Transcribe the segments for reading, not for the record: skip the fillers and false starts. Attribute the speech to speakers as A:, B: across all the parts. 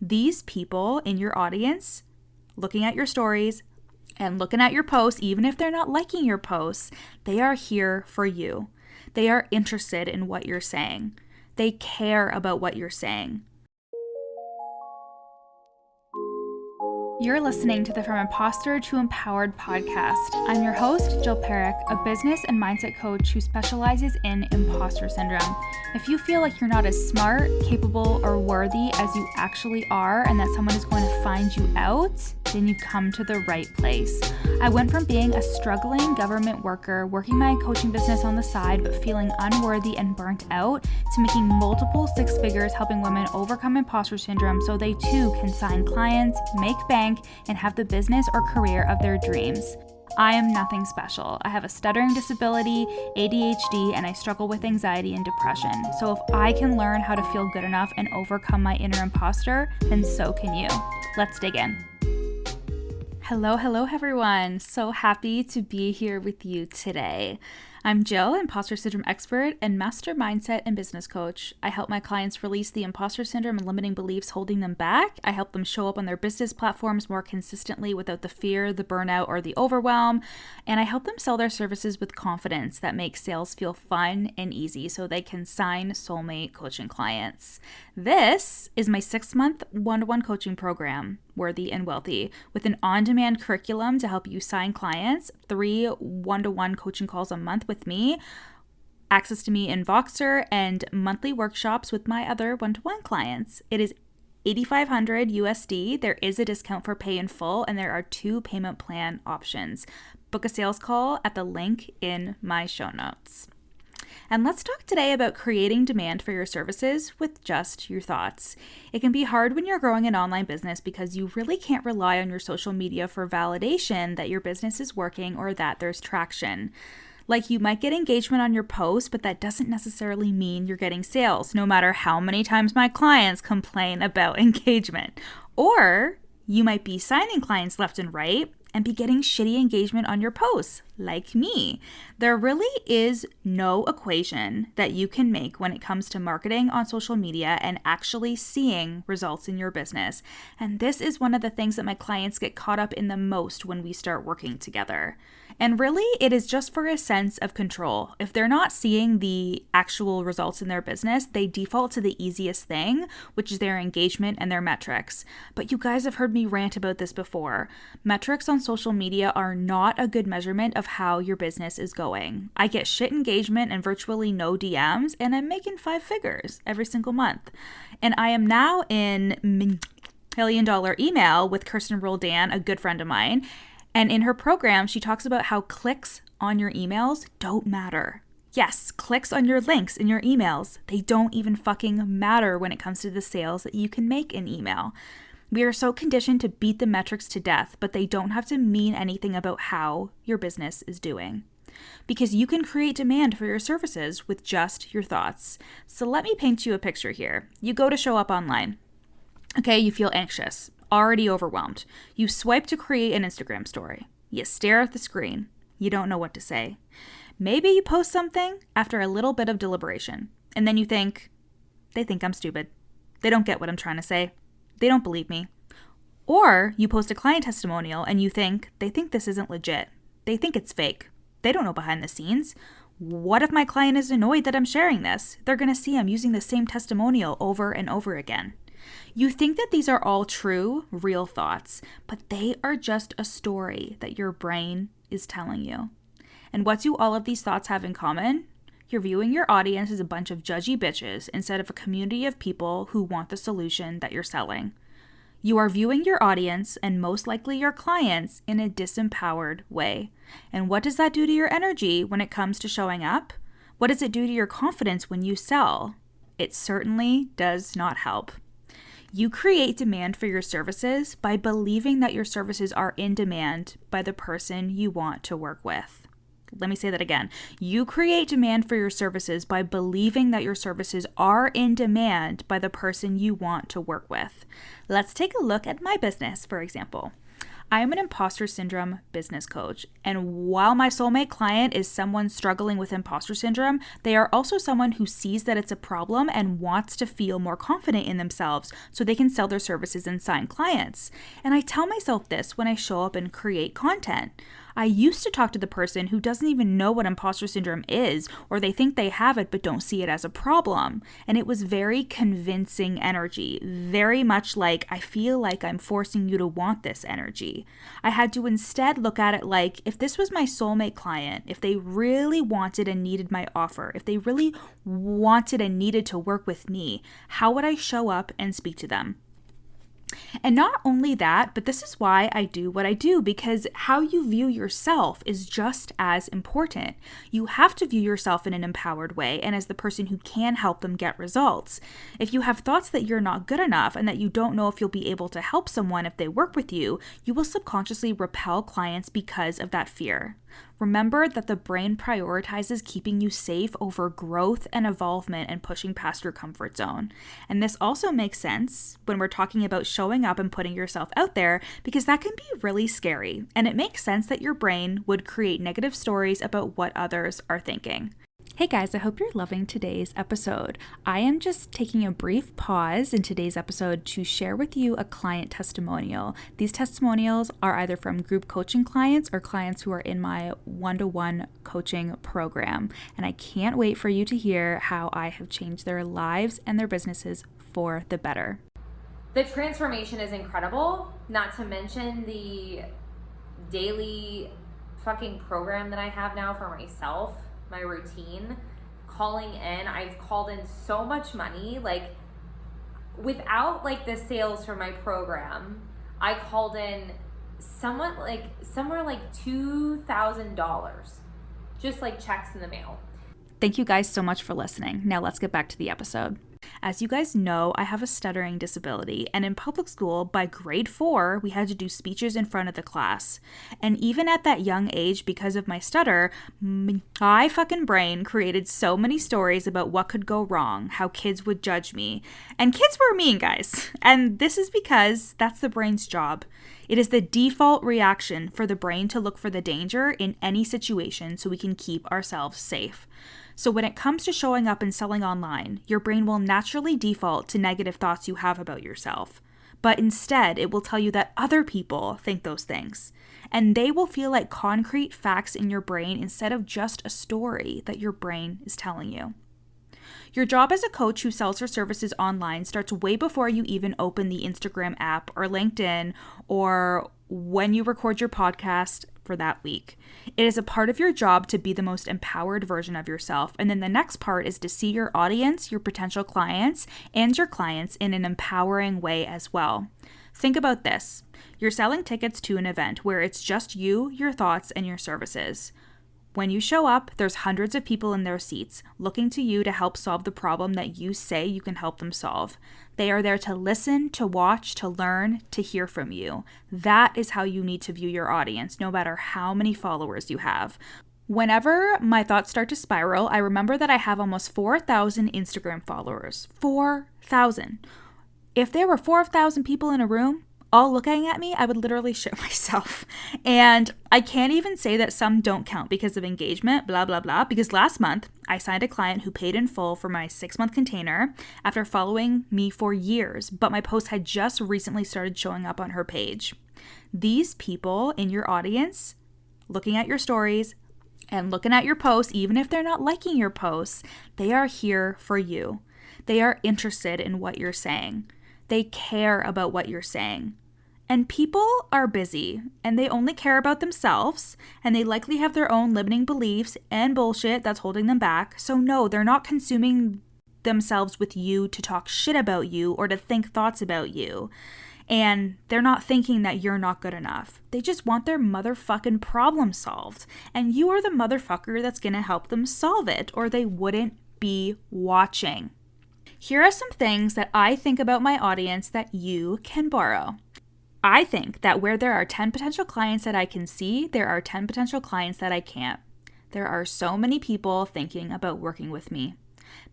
A: these people in your audience, looking at your stories and looking at your posts, even if they're not liking your posts, they are here for you. They are interested in what you're saying. They care about what you're saying. You're listening to the From Imposter to Empowered podcast. I'm your host, Jill Perrick, a business and mindset coach who specializes in imposter syndrome. If you feel like you're not as smart, capable, or worthy as you actually are, and that someone is going to find you out, then you've come to the right place. I went from being a struggling government worker, working my coaching business on the side, but feeling unworthy and burnt out, to making multiple six figures helping women overcome imposter syndrome so they too can sign clients, make bank, and have the business or career of their dreams. I am nothing special. I have a stuttering disability, ADHD, and I struggle with anxiety and depression. So if I can learn how to feel good enough and overcome my inner imposter, then so can you. Let's dig in. Hello everyone. So happy to be here with you today. I'm Jill, imposter syndrome expert and master mindset and business coach. I help my clients release the imposter syndrome and limiting beliefs holding them back. I help them show up on their business platforms more consistently without the fear, the burnout, or the overwhelm. And I help them sell their services with confidence that makes sales feel fun and easy so they can sign soulmate coaching clients. This is my 6-month one-to-one coaching program, Worthy and Wealthy, with an on-demand curriculum to help you sign clients, 3 one-to-one coaching calls a month with me, access to me in Voxer, and monthly workshops with my other one-to-one clients. It is $8,500 USD. There is a discount for pay in full, and there are 2 payment plan options. Book a sales call at the link in my show notes. And let's talk today about creating demand for your services with just your thoughts. It can be hard when you're growing an online business because you really can't rely on your social media for validation that your business is working or that there's traction. Like, you might get engagement on your post, but that doesn't necessarily mean you're getting sales, no matter how many times my clients complain about engagement. Or you might be signing clients left and right and be getting shitty engagement on your posts, like me. There really is no equation that you can make when it comes to marketing on social media and actually seeing results in your business. And this is one of the things that my clients get caught up in the most when we start working together. And really, it is just for a sense of control. If they're not seeing the actual results in their business, they default to the easiest thing, which is their engagement and their metrics. But you guys have heard me rant about this before. Metrics on social media are not a good measurement of how your business is going. I get shit engagement and virtually no DMs, and I'm making 5 figures every single month. And I am now in $1 million email with Kirsten Roldan, a good friend of mine. And in her program, she talks about how clicks on your emails don't matter. Yes, clicks on your links in your emails, they don't even fucking matter when it comes to the sales that you can make in email. We are so conditioned to beat the metrics to death, but they don't have to mean anything about how your business is doing. Because you can create demand for your services with just your thoughts. So let me paint you a picture here. You go to show up online. Okay, you feel anxious, already overwhelmed. You swipe to create an Instagram story. You stare at the screen. You don't know what to say. Maybe you post something after a little bit of deliberation, and then you think, they think I'm stupid. They don't get what I'm trying to say. They don't believe me. Or you post a client testimonial and you think, they think this isn't legit. They think it's fake. They don't know behind the scenes. What if my client is annoyed that I'm sharing this? They're going to see I'm using the same testimonial over and over again. You think that these are all true, real thoughts, but they are just a story that your brain is telling you. And what do all of these thoughts have in common? You're viewing your audience as a bunch of judgy bitches instead of a community of people who want the solution that you're selling. You are viewing your audience, and most likely your clients, in a disempowered way. And what does that do to your energy when it comes to showing up? What does it do to your confidence when you sell? It certainly does not help. You create demand for your services by believing that your services are in demand by the person you want to work with. Let me say that again. You create demand for your services by believing that your services are in demand by the person you want to work with. Let's take a look at my business, for example. I'm an imposter syndrome business coach, and while my soulmate client is someone struggling with imposter syndrome, they are also someone who sees that it's a problem and wants to feel more confident in themselves so they can sell their services and sign clients. And I tell myself this when I show up and create content. I used to talk to the person who doesn't even know what imposter syndrome is, or they think they have it but don't see it as a problem. And it was very convincing energy, very much like, I feel like I'm forcing you to want this energy. I had to instead look at it like, if this was my soulmate client, if they really wanted and needed my offer, if they really wanted and needed to work with me, how would I show up and speak to them? And not only that, but this is why I do what I do, because how you view yourself is just as important. You have to view yourself in an empowered way and as the person who can help them get results. If you have thoughts that you're not good enough and that you don't know if you'll be able to help someone if they work with you, you will subconsciously repel clients because of that fear. Remember that the brain prioritizes keeping you safe over growth and evolvement and pushing past your comfort zone. And this also makes sense when we're talking about showing up and putting yourself out there, because that can be really scary. And it makes sense that your brain would create negative stories about what others are thinking. Hey guys, I hope you're loving today's episode. I am just taking a brief pause in today's episode to share with you a client testimonial. These testimonials are either from group coaching clients or clients who are in my one-to-one coaching program. And I can't wait for you to hear how I have changed their lives and their businesses for the better.
B: The transformation is incredible, not to mention the daily fucking program that I have now for myself. My routine, calling in. I've called in so much money, like without like the sales for my program, I called in somewhere like $2,000, just like checks in the mail.
A: Thank you guys so much for listening. Now let's get back to the episode. As you guys know, I have a stuttering disability, and in public school, by grade 4, we had to do speeches in front of the class. And even at that young age, because of my stutter, my fucking brain created so many stories about what could go wrong, how kids would judge me. And kids were mean, guys. And this is because that's the brain's job. It is the default reaction for the brain to look for the danger in any situation so we can keep ourselves safe. So when it comes to showing up and selling online, your brain will naturally default to negative thoughts you have about yourself. But instead, it will tell you that other people think those things. And they will feel like concrete facts in your brain instead of just a story that your brain is telling you. Your job as a coach who sells her services online starts way before you even open the Instagram app or LinkedIn or when you record your podcast for that week. It is a part of your job to be the most empowered version of yourself. And then the next part is to see your audience, your potential clients, and your clients in an empowering way as well. Think about this. You're selling tickets to an event where it's just you, your thoughts, and your services. When you show up, there's hundreds of people in their seats looking to you to help solve the problem that you say you can help them solve. They are there to listen, to watch, to learn, to hear from you. That is how you need to view your audience, no matter how many followers you have. Whenever my thoughts start to spiral, I remember that I have almost 4,000 Instagram followers. 4,000. If there were 4,000 people in a room, all looking at me, I would literally shit myself. And I can't even say that some don't count because of engagement, blah, blah, blah. Because last month, I signed a client who paid in full for my 6-month container after following me for years, but my post had just recently started showing up on her page. These people in your audience, looking at your stories and looking at your posts, even if they're not liking your posts, they are here for you. They are interested in what you're saying. They care about what you're saying. And people are busy, and they only care about themselves, and they likely have their own limiting beliefs and bullshit that's holding them back. So no, they're not consuming themselves with you to talk shit about you or to think thoughts about you. And they're not thinking that you're not good enough. They just want their motherfucking problem solved. And you are the motherfucker that's gonna help them solve it, or they wouldn't be watching. Here are some things that I think about my audience that you can borrow. I think that where there are 10 potential clients that I can see, there are 10 potential clients that I can't. There are so many people thinking about working with me.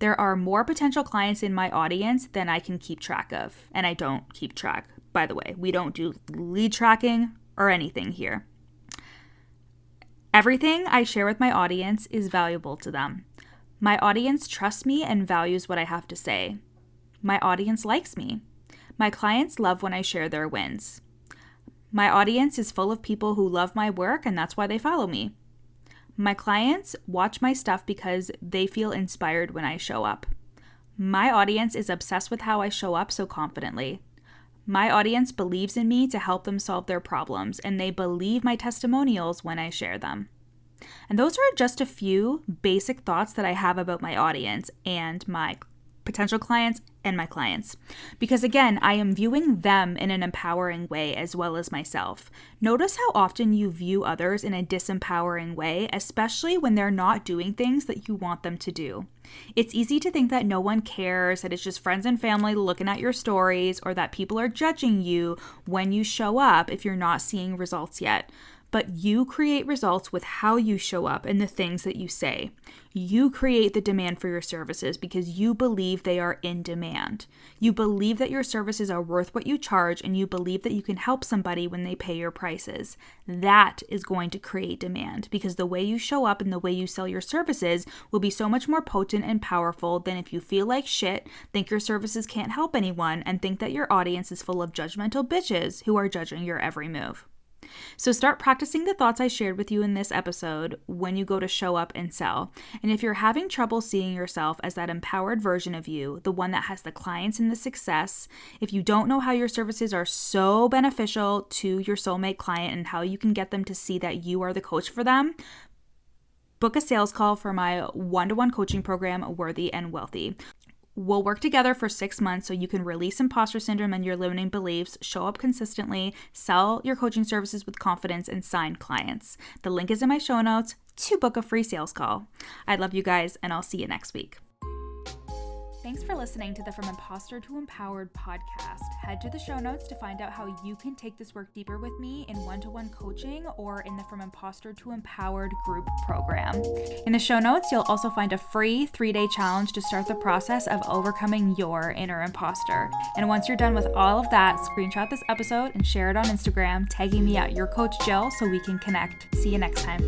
A: There are more potential clients in my audience than I can keep track of, and I don't keep track. By the way, we don't do lead tracking or anything here. Everything I share with my audience is valuable to them. My audience trusts me and values what I have to say. My audience likes me. My clients love when I share their wins. My audience is full of people who love my work, and that's why they follow me. My clients watch my stuff because they feel inspired when I show up. My audience is obsessed with how I show up so confidently. My audience believes in me to help them solve their problems, and they believe my testimonials when I share them. And those are just a few basic thoughts that I have about my audience and my potential clients and my clients. Because again, I am viewing them in an empowering way as well as myself. Notice how often you view others in a disempowering way, especially when they're not doing things that you want them to do. It's easy to think that no one cares, that it's just friends and family looking at your stories, or that people are judging you when you show up if you're not seeing results yet. But you create results with how you show up and the things that you say. You create the demand for your services because you believe they are in demand. You believe that your services are worth what you charge, and you believe that you can help somebody when they pay your prices. That is going to create demand because the way you show up and the way you sell your services will be so much more potent and powerful than if you feel like shit, think your services can't help anyone, and think that your audience is full of judgmental bitches who are judging your every move. So start practicing the thoughts I shared with you in this episode when you go to show up and sell. And if you're having trouble seeing yourself as that empowered version of you, the one that has the clients and the success, if you don't know how your services are so beneficial to your soulmate client and how you can get them to see that you are the coach for them, book a sales call for my one-to-one coaching program, Worthy and Wealthy. We'll work together for 6 months so you can release imposter syndrome and your limiting beliefs, show up consistently, sell your coaching services with confidence, and sign clients. The link is in my show notes to book a free sales call. I love you guys, and I'll see you next week. Thanks for listening to the From Imposter to Empowered podcast. Head to the show notes to find out how you can take this work deeper with me in one-to-one coaching or in the From Imposter to Empowered group program. In the show notes, you'll also find a free 3-day challenge to start the process of overcoming your inner imposter. And once you're done with all of that, screenshot this episode and share it on Instagram, tagging me at Your Coach Jill so we can connect. See you next time.